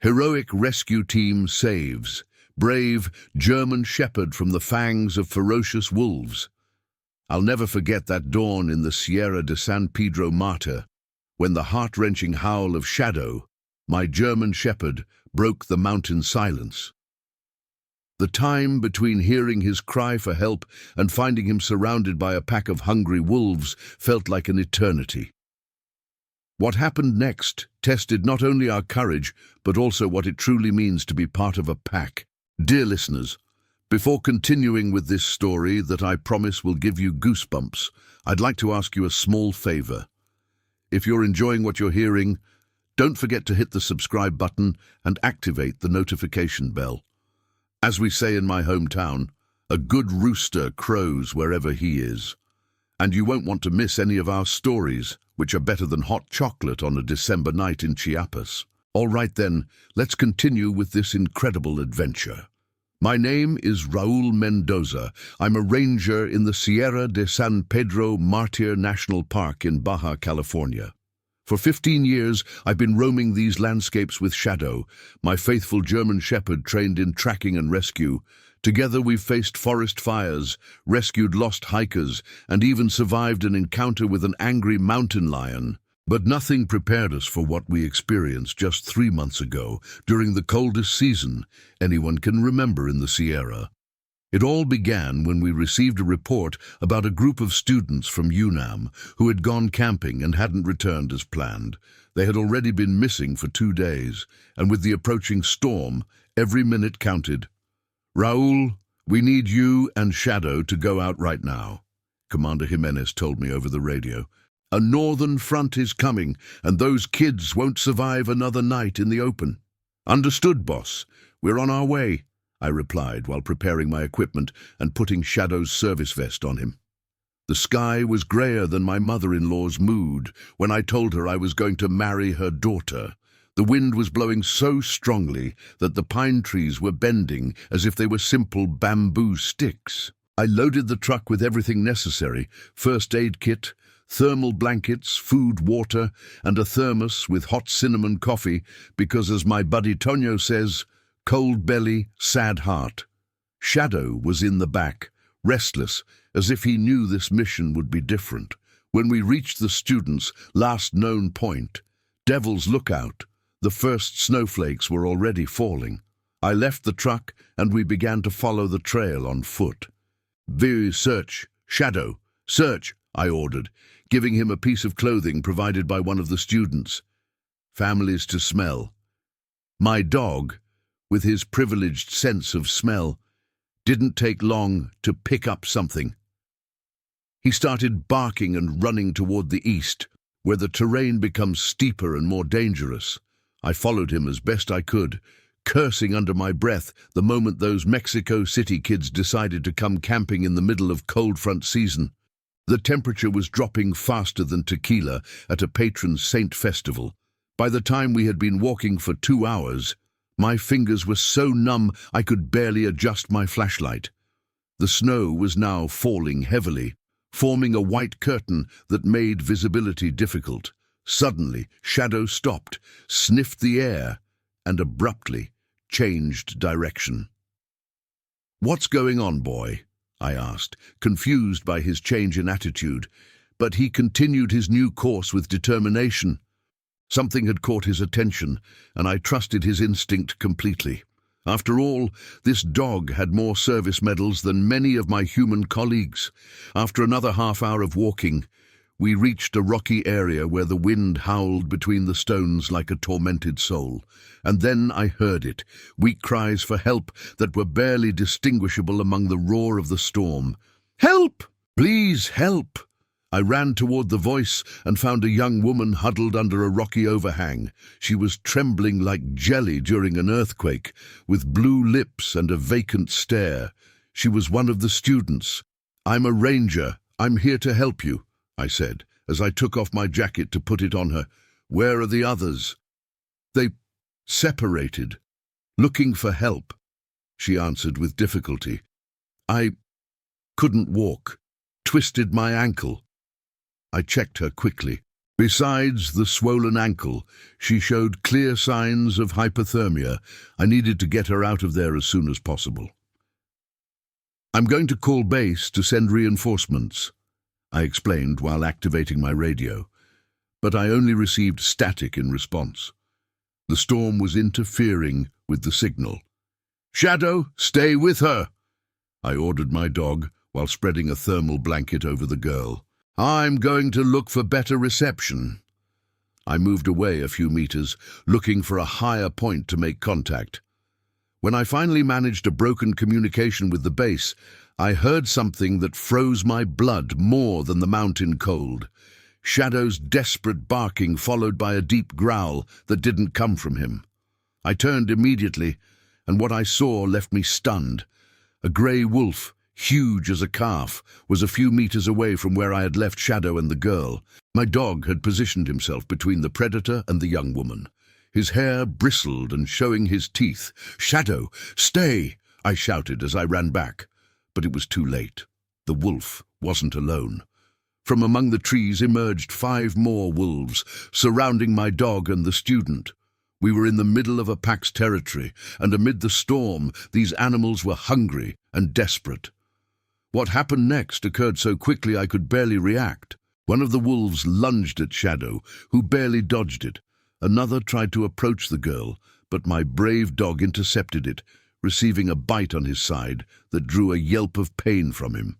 Heroic rescue team saves brave German shepherd from the fangs of ferocious wolves. I'll never forget that dawn in the Sierra de San Pedro Mártir, when the heart-wrenching howl of Shadow, my German shepherd, broke the mountain silence. The time between hearing his cry for help and finding him surrounded by a pack of hungry wolves felt like an eternity. What happened next tested not only our courage, but also what it truly means to be part of a pack. Dear listeners, before continuing with this story that I promise will give you goosebumps, I'd like to ask you a small favor. If you're enjoying what you're hearing, don't forget to hit the subscribe button and activate the notification bell. As we say in my hometown, a good rooster crows wherever he is. And you won't want to miss any of our stories, which are better than hot chocolate on a December night in Chiapas. All right then, let's continue with this incredible adventure. My name is Raúl Mendoza. I'm a ranger in the Sierra de San Pedro Mártir National Park in Baja California. For 15 years, I've been roaming these landscapes with Shadow, my faithful German shepherd trained in tracking and rescue. Together we've faced forest fires, rescued lost hikers, and even survived an encounter with an angry mountain lion. But nothing prepared us for what we experienced just 3 months ago, during the coldest season anyone can remember in the Sierra. It all began when we received a report about a group of students from UNAM who had gone camping and hadn't returned as planned. They had already been missing for 2 days, and with the approaching storm, every minute counted. "Raúl, we need you and Shadow to go out right now," Commander Jimenez told me over the radio. "A northern front is coming, and those kids won't survive another night in the open." "Understood, boss. We're on our way," I replied while preparing my equipment and putting Shadow's service vest on him. The sky was grayer than my mother-in-law's mood when I told her I was going to marry her daughter. The wind was blowing so strongly that the pine trees were bending as if they were simple bamboo sticks. I loaded the truck with everything necessary: first aid kit, thermal blankets, food, water, and a thermos with hot cinnamon coffee because, as my buddy Tonio says, cold belly, sad heart. Shadow was in the back, restless, as if he knew this mission would be different. When we reached the students' last known point, Devil's Lookout, the first snowflakes were already falling. I left the truck and we began to follow the trail on foot. "Search, Shadow, search," I ordered, giving him a piece of clothing provided by one of the students. "Families to smell." My dog, with his privileged sense of smell, didn't take long to pick up something. He started barking and running toward the east, where the terrain becomes steeper and more dangerous. I followed him as best I could, cursing under my breath the moment those Mexico City kids decided to come camping in the middle of cold front season. The temperature was dropping faster than tequila at a patron saint festival. By the time we had been walking for 2 hours, my fingers were so numb I could barely adjust my flashlight. The snow was now falling heavily, forming a white curtain that made visibility difficult. Suddenly, Shadow stopped, sniffed the air, and abruptly changed direction. "What's going on, boy?" I asked, confused by his change in attitude, but he continued his new course with determination. Something had caught his attention, and I trusted his instinct completely. After all, this dog had more service medals than many of my human colleagues. After another half-hour of walking, we reached a rocky area where the wind howled between the stones like a tormented soul. And then I heard it, weak cries for help that were barely distinguishable among the roar of the storm. "Help! Please help!" I ran toward the voice and found a young woman huddled under a rocky overhang. She was trembling like jelly during an earthquake, with blue lips and a vacant stare. She was one of the students. "I'm a ranger. I'm here to help you," I said, as I took off my jacket to put it on her. "Where are the others?" "They separated, looking for help," she answered with difficulty. "I couldn't walk, twisted my ankle." I checked her quickly. Besides the swollen ankle, she showed clear signs of hypothermia. I needed to get her out of there as soon as possible. "I'm going to call base to send reinforcements," I explained while activating my radio, but I only received static in response. The storm was interfering with the signal. "Shadow, stay with her," I ordered my dog while spreading a thermal blanket over the girl. "I'm going to look for better reception." I moved away a few meters, looking for a higher point to make contact. When I finally managed a broken communication with the base, I heard something that froze my blood more than the mountain cold. Shadow's desperate barking followed by a deep growl that didn't come from him. I turned immediately, and what I saw left me stunned. A grey wolf, huge as a calf, was a few meters away from where I had left Shadow and the girl. My dog had positioned himself between the predator and the young woman. His hair bristled and showing his teeth. "Shadow, stay!" I shouted as I ran back. But it was too late. The wolf wasn't alone. From among the trees emerged 5 more wolves, surrounding my dog and the student. We were in the middle of a pack's territory, and amid the storm, these animals were hungry and desperate. What happened next occurred so quickly I could barely react. One of the wolves lunged at Shadow, who barely dodged it. Another tried to approach the girl, but my brave dog intercepted it, receiving a bite on his side that drew a yelp of pain from him.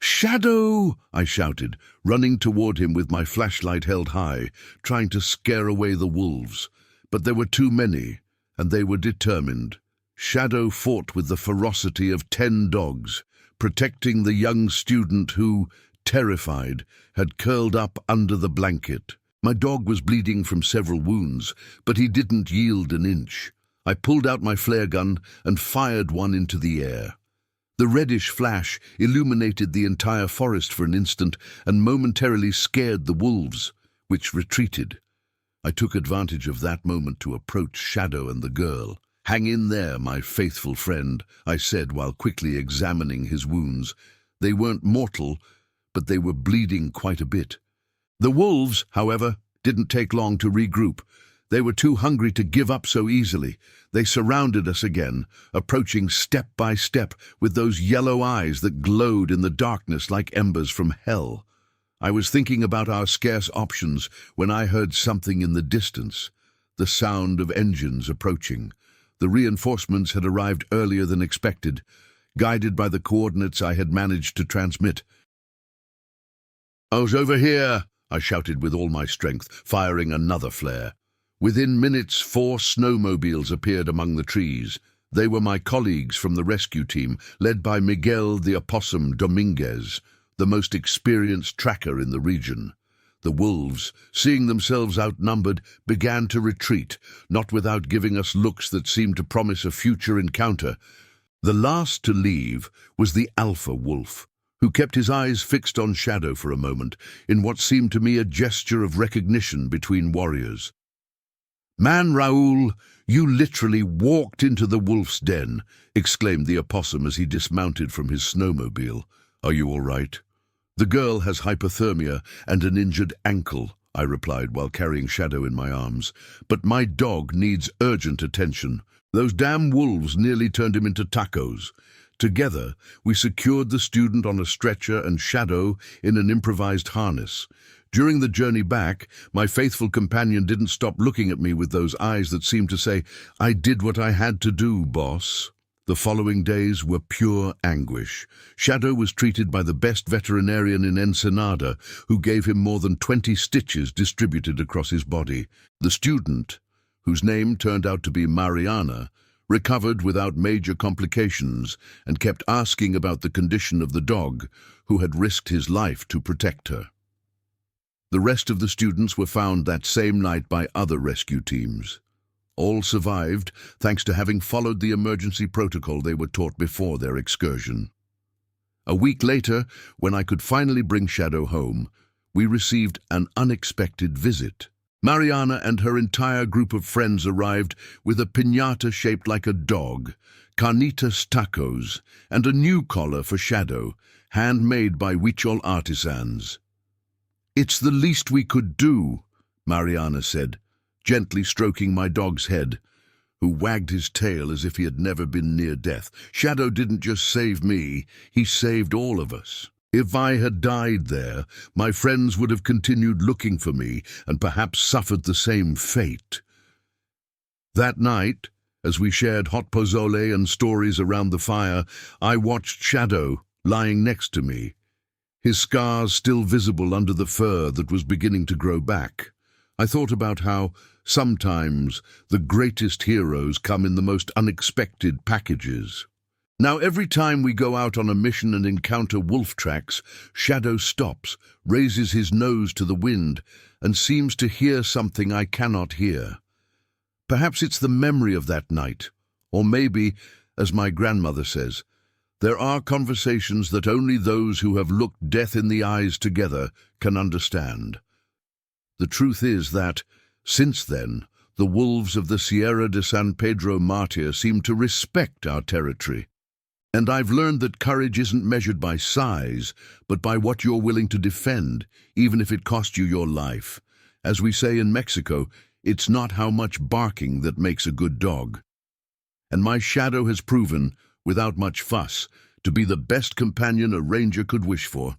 "Shadow!" I shouted, running toward him with my flashlight held high, trying to scare away the wolves. But there were too many, and they were determined. Shadow fought with the ferocity of 10 dogs, protecting the young student who, terrified, had curled up under the blanket. My dog was bleeding from several wounds, but he didn't yield an inch. I pulled out my flare gun and fired one into the air. The reddish flash illuminated the entire forest for an instant and momentarily scared the wolves, which retreated. I took advantage of that moment to approach Shadow and the girl. "Hang in there, my faithful friend," I said while quickly examining his wounds. They weren't mortal, but they were bleeding quite a bit. The wolves, however, didn't take long to regroup. They were too hungry to give up so easily. They surrounded us again, approaching step by step with those yellow eyes that glowed in the darkness like embers from hell. I was thinking about our scarce options when I heard something in the distance, the sound of engines approaching. The reinforcements had arrived earlier than expected, guided by the coordinates I had managed to transmit. "I was over here," I shouted with all my strength, firing another flare. Within minutes, 4 snowmobiles appeared among the trees. They were my colleagues from the rescue team, led by Miguel the Opossum Dominguez, the most experienced tracker in the region. The wolves, seeing themselves outnumbered, began to retreat, not without giving us looks that seemed to promise a future encounter. The last to leave was the alpha wolf, who kept his eyes fixed on Shadow for a moment, in what seemed to me a gesture of recognition between warriors. "Man, Raúl, you literally walked into the wolf's den," exclaimed the opossum as he dismounted from his snowmobile. "Are you all right?" "The girl has hypothermia and an injured ankle," I replied while carrying Shadow in my arms. "But my dog needs urgent attention. Those damn wolves nearly turned him into tacos." Together, we secured the student on a stretcher and Shadow in an improvised harness. During the journey back, my faithful companion didn't stop looking at me with those eyes that seemed to say, "I did what I had to do, boss." The following days were pure anguish. Shadow was treated by the best veterinarian in Ensenada, who gave him more than 20 stitches distributed across his body. The student, whose name turned out to be Mariana, recovered without major complications and kept asking about the condition of the dog, who had risked his life to protect her. The rest of the students were found that same night by other rescue teams. All survived, thanks to having followed the emergency protocol they were taught before their excursion. A week later, when I could finally bring Shadow home, we received an unexpected visit. Mariana and her entire group of friends arrived with a piñata shaped like a dog, carnitas tacos, and a new collar for Shadow, handmade by Huichol artisans. "It's the least we could do," Mariana said, gently stroking my dog's head, who wagged his tail as if he had never been near death. "Shadow didn't just save me, he saved all of us. If I had died there, my friends would have continued looking for me and perhaps suffered the same fate." That night, as we shared hot pozole and stories around the fire, I watched Shadow lying next to me, his scars still visible under the fur that was beginning to grow back. I thought about how, sometimes, the greatest heroes come in the most unexpected packages. Now, every time we go out on a mission and encounter wolf tracks, Shadow stops, raises his nose to the wind, and seems to hear something I cannot hear. Perhaps it's the memory of that night, or maybe, as my grandmother says, there are conversations that only those who have looked death in the eyes together can understand. The truth is that, since then, the wolves of the Sierra de San Pedro Mártir seem to respect our territory. And I've learned that courage isn't measured by size, but by what you're willing to defend, even if it costs you your life. As we say in Mexico, it's not how much barking that makes a good dog. And my Shadow has proven, without much fuss, to be the best companion a ranger could wish for.